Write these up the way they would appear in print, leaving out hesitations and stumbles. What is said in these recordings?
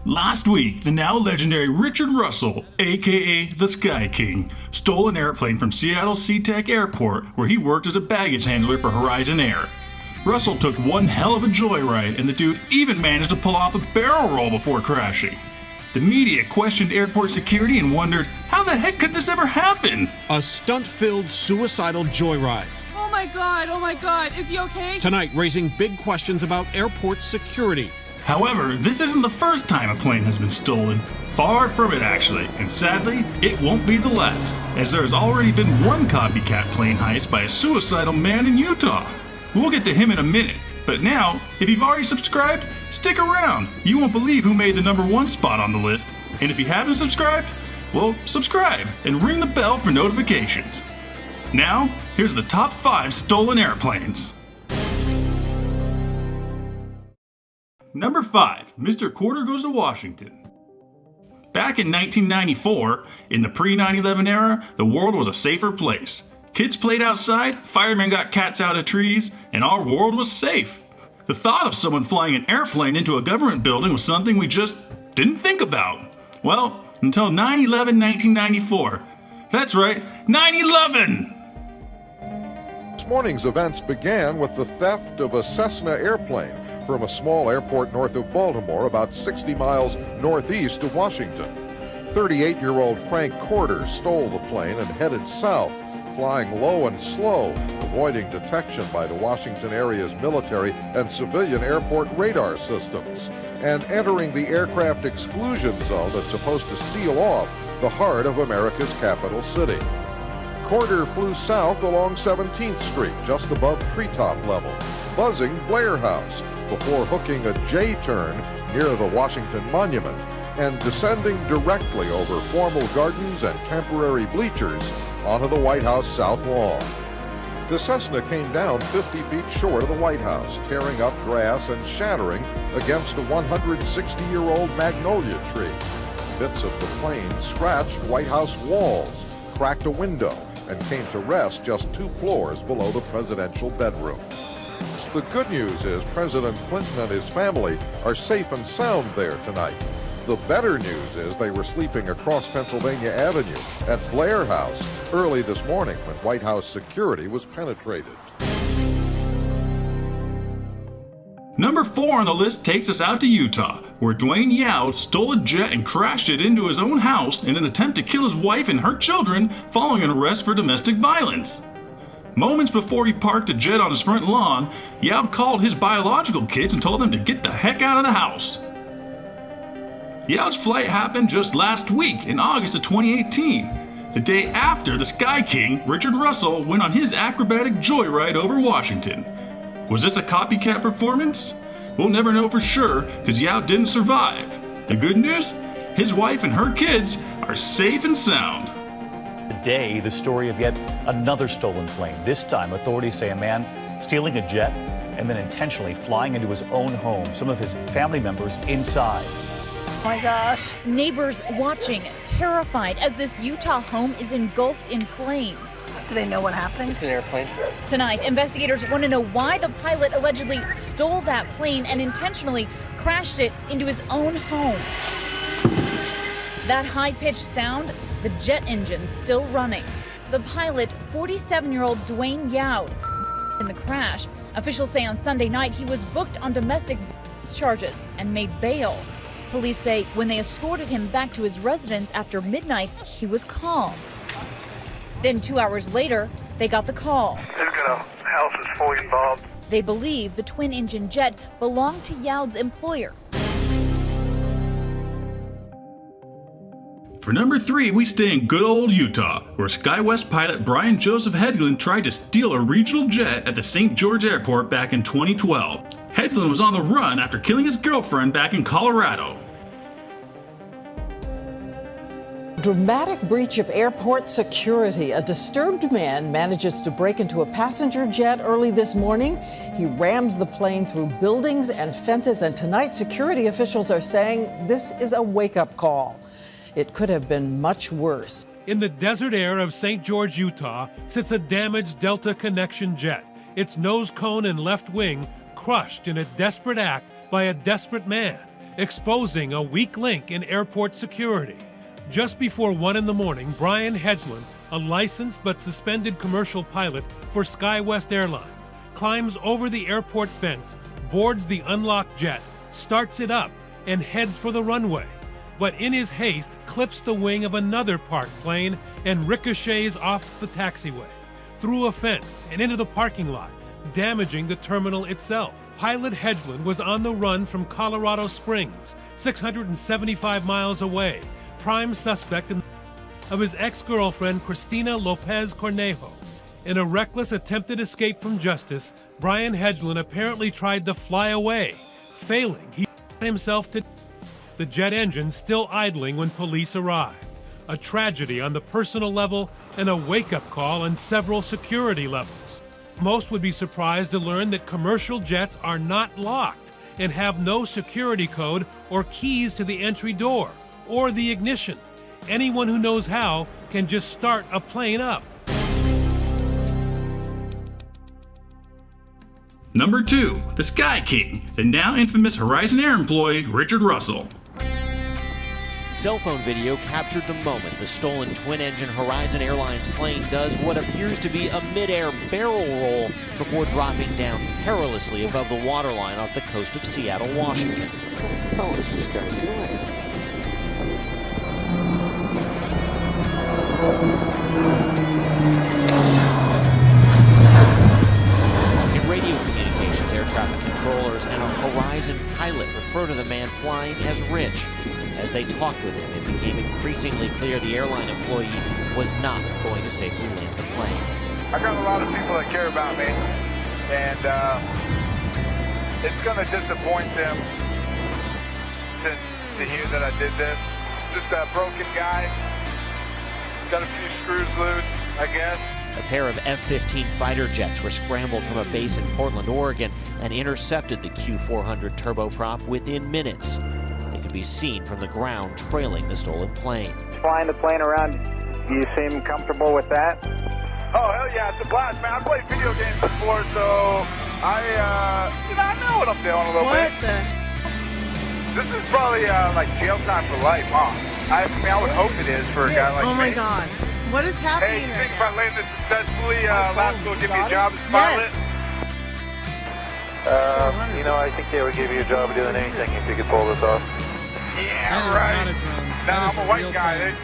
Last week, the now legendary Richard Russell, aka the Skyking, stole an airplane from Seattle's SEATAC airport where he worked as a baggage handler for Horizon Air. Russell took one hell of a joyride, and the dude even managed to pull off a barrel roll before crashing. The media questioned airport security and wondered, how the heck could this ever happen? A stunt-filled suicidal joyride. Oh my god, is he okay? Tonight, raising big questions about airport security. However, this isn't the first time a plane has been stolen. Far from it, actually, and sadly, it won't be the last, as there has already been one copycat plane heist by a suicidal man in Utah. We'll get to him in a minute, but now, if you've already subscribed, stick around. You won't believe who made the #1 spot on the list, and if you haven't subscribed, well, subscribe and ring the bell for notifications. Now, here's the top 5 stolen airplanes. Number 5, Mr. Quarter Goes to Washington. Back in 1994, in the pre-9/11 era, the world was a safer place. Kids played outside, firemen got cats out of trees, and our world was safe. The thought of someone flying an airplane into a government building was something we just didn't think about. Well, until 9/11, 1994. That's right, 9/11! This morning's events began with the theft of a Cessna airplane from a small airport north of Baltimore, about 60 miles northeast of Washington. 38-year-old Frank Corder stole the plane and headed south, flying low and slow, avoiding detection by the Washington area's military and civilian airport radar systems, and entering the aircraft exclusion zone that's supposed to seal off the heart of America's capital city. Corder flew south along 17th Street, just above treetop level, buzzing Blair House, before hooking a J-turn near the Washington Monument and descending directly over formal gardens and temporary bleachers onto the White House South Lawn. The Cessna came down 50 feet short of the White House, tearing up grass and shattering against a 160-year-old magnolia tree. Bits of the plane scratched White House walls, cracked a window, and came to rest just 2 floors below the presidential bedroom. The good news is President Clinton and his family are safe and sound there tonight. The better news is they were sleeping across Pennsylvania Avenue at Blair House early this morning when White House security was penetrated. Number 4 on the list takes us out to Utah, where Dwayne Yao stole a jet and crashed it into his own house in an attempt to kill his wife and her children following an arrest for domestic violence. Moments before he parked a jet on his front lawn, Yao called his biological kids and told them to get the heck out of the house. Yao's flight happened just last week in August of 2018, the day after the Skyking, Richard Russell, went on his acrobatic joyride over Washington. Was this a copycat performance? We'll never know for sure because Yao didn't survive. The good news? His wife and her kids are safe and sound. Today, the story of yet another stolen plane. This time, authorities say a man stealing a jet and then intentionally flying into his own home, some of his family members inside. Oh my gosh. Neighbors watching, terrified, as this Utah home is engulfed in flames. Do they know what happened? It's an airplane. Tonight, investigators want to know why the pilot allegedly stole that plane and intentionally crashed it into his own home. That high-pitched sound, the jet engine still running. The pilot, 47-year-old Dwayne Yao, in the crash. Officials say on Sunday night he was booked on domestic violence charges and made bail. Police say when they escorted him back to his residence after midnight, he was calm. Then 2 hours later, they got the call. House is fully involved. They believe the twin-engine jet belonged to Yao's employer. For number 3, we stay in good old Utah, where SkyWest pilot Brian Joseph Hedlund tried to steal a regional jet at the St. George Airport back in 2012. Hedlund was on the run after killing his girlfriend back in Colorado. Dramatic breach of airport security. A disturbed man manages to break into a passenger jet early this morning. He rams the plane through buildings and fences, and tonight security officials are saying this is a wake-up call. It could have been much worse. In the desert air of St. George, Utah, sits a damaged Delta Connection jet. Its nose cone and left wing crushed in a desperate act by a desperate man. exposing a weak link in airport security. Just before 1 in the morning, Brian Hedgeland, a licensed but suspended commercial pilot for SkyWest Airlines, climbs over the airport fence, boards the unlocked jet, starts it up, and heads for the runway. But in his haste, clips the wing of another parked plane and ricochets off the taxiway, through a fence and into the parking lot, damaging the terminal itself. Pilot Hedgeland was on the run from Colorado Springs, 675 miles away, prime suspect of his ex-girlfriend Cristina Lopez Cornejo. In a reckless attempted escape from justice, Brian Hedgeland apparently tried to fly away. Failing, he himself to the jet engine still idling when police arrive. A tragedy on the personal level and a wake-up call on several security levels. Most would be surprised to learn that commercial jets are not locked and have no security code or keys to the entry door or the ignition. Anyone who knows how can just start a plane up. Number 2, the Skyking, the now infamous Horizon Air employee Richard Russell. Cell phone video captured the moment the stolen twin-engine Horizon Airlines plane does what appears to be a mid-air barrel roll before dropping down perilously above the waterline off the coast of Seattle, Washington. Oh, this is going away. In radio communications, air traffic controllers and a Horizon pilot refer to the man flying as Rich. As they talked with him, it became increasingly clear the airline employee was not going to safely land the plane. I got a lot of people that care about me, and it's going to disappoint them to hear that I did this. Just a broken guy, got a few screws loose, I guess. A pair of F-15 fighter jets were scrambled from a base in Portland, Oregon, and intercepted the Q-400 turboprop within minutes. They could be seen from the ground trailing the stolen plane. Flying the plane around, do you seem comfortable with that? Oh, hell yeah, it's a blast, man. I played video games before, so I know what I'm doing a little bit. What the? This is probably like jail time for life, huh? I mean, I would hope it is for a guy like me. Oh my God. What is happening? Hey, you think if I land this successfully, Labs will give me a job as a pilot? Yes. You know, I think they would give you a job of doing anything if you could pull this off. Yeah, right. Nah, I'm a white guy.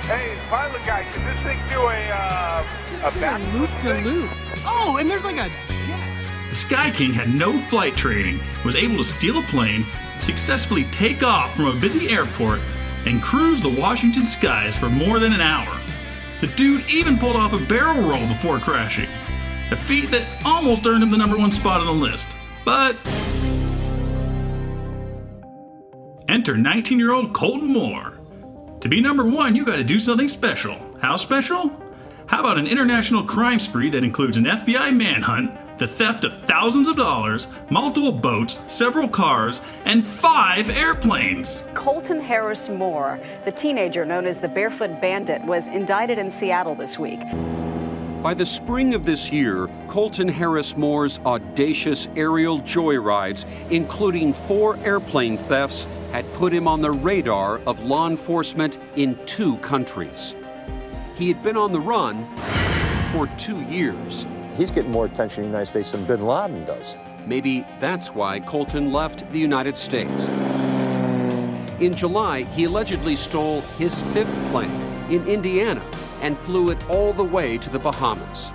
Hey, pilot guy, can this thing do a back loop-de-loop? Oh, and there's like a jet. The Skyking had no flight training, was able to steal a plane, successfully take off from a busy airport, and cruise the Washington skies for more than an hour. The dude even pulled off a barrel roll before crashing, a feat that almost earned him the #1 spot on the list. But enter 19-year-old Colton Moore. To be #1, you gotta do something special. How special? How about an international crime spree that includes an FBI manhunt, the theft of thousands of dollars, multiple boats, several cars, and 5 airplanes? Colton Harris-Moore, the teenager known as the Barefoot Bandit, was indicted in Seattle this week. By the spring of this year, Colton Harris-Moore's audacious aerial joyrides, including 4 airplane thefts, had put him on the radar of law enforcement in 2 countries. He had been on the run for 2 years. He's getting more attention in the United States than Bin Laden does. Maybe that's why Colton left the United States. In July, he allegedly stole his 5th plane in Indiana and flew it all the way to the Bahamas.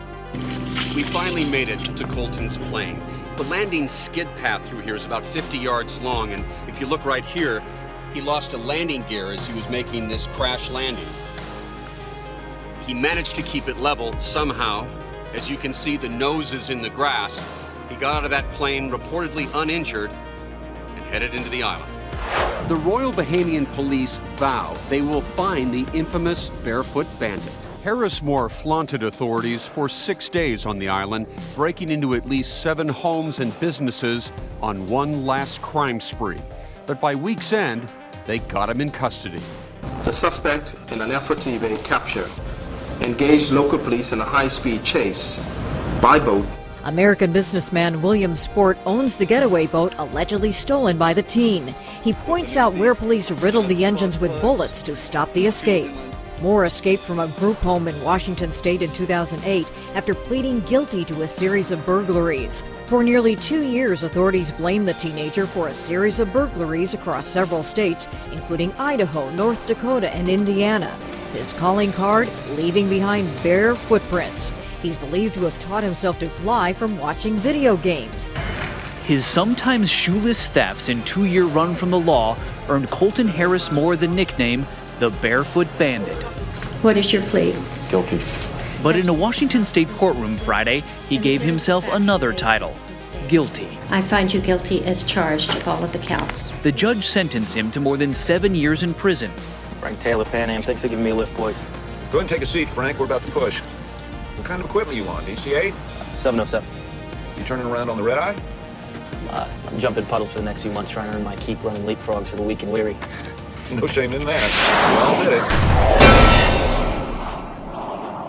We finally made it to Colton's plane. The landing skid path through here is about 50 yards long, and if you look right here, he lost a landing gear as he was making this crash landing. He managed to keep it level somehow. As you can see, the nose is in the grass. He got out of that plane reportedly uninjured and headed into the island. The Royal Bahamian Police vow they will find the infamous Barefoot Bandit. Harris-Moore flaunted authorities for 6 days on the island, breaking into at least 7 homes and businesses on one last crime spree. But by week's end, they got him in custody. The suspect, in an effort to evade capture, engaged local police in a high-speed chase by boat American businessman William Sport owns the getaway boat allegedly stolen by the teen. He points out where police riddled the engines with bullets to stop the escape. Moore escaped from a group home in Washington state in 2008 after pleading guilty to a series of burglaries. For nearly 2 years, authorities blamed the teenager for a series of burglaries across several states, including Idaho, North Dakota, and Indiana. His calling card, leaving behind bare footprints. He's believed to have taught himself to fly from watching video games. His sometimes shoeless thefts and 2-year run from the law earned Colton Harris-Moore the nickname the Barefoot Bandit. What is your plea? Guilty. But in a Washington state courtroom Friday, he gave himself another title, guilty. I find you guilty as charged of all of the counts. The judge sentenced him to more than 7 years in prison. Frank Taylor, Pan Am. Thanks for giving me a lift, boys. Go ahead and take a seat, Frank. We're about to push. What kind of equipment you on, DC-8? 707. You turning around on the red eye? I'm jumping puddles for the next few months, trying to earn my keep running leapfrogs for the weak and weary. No shame in that. We all did it.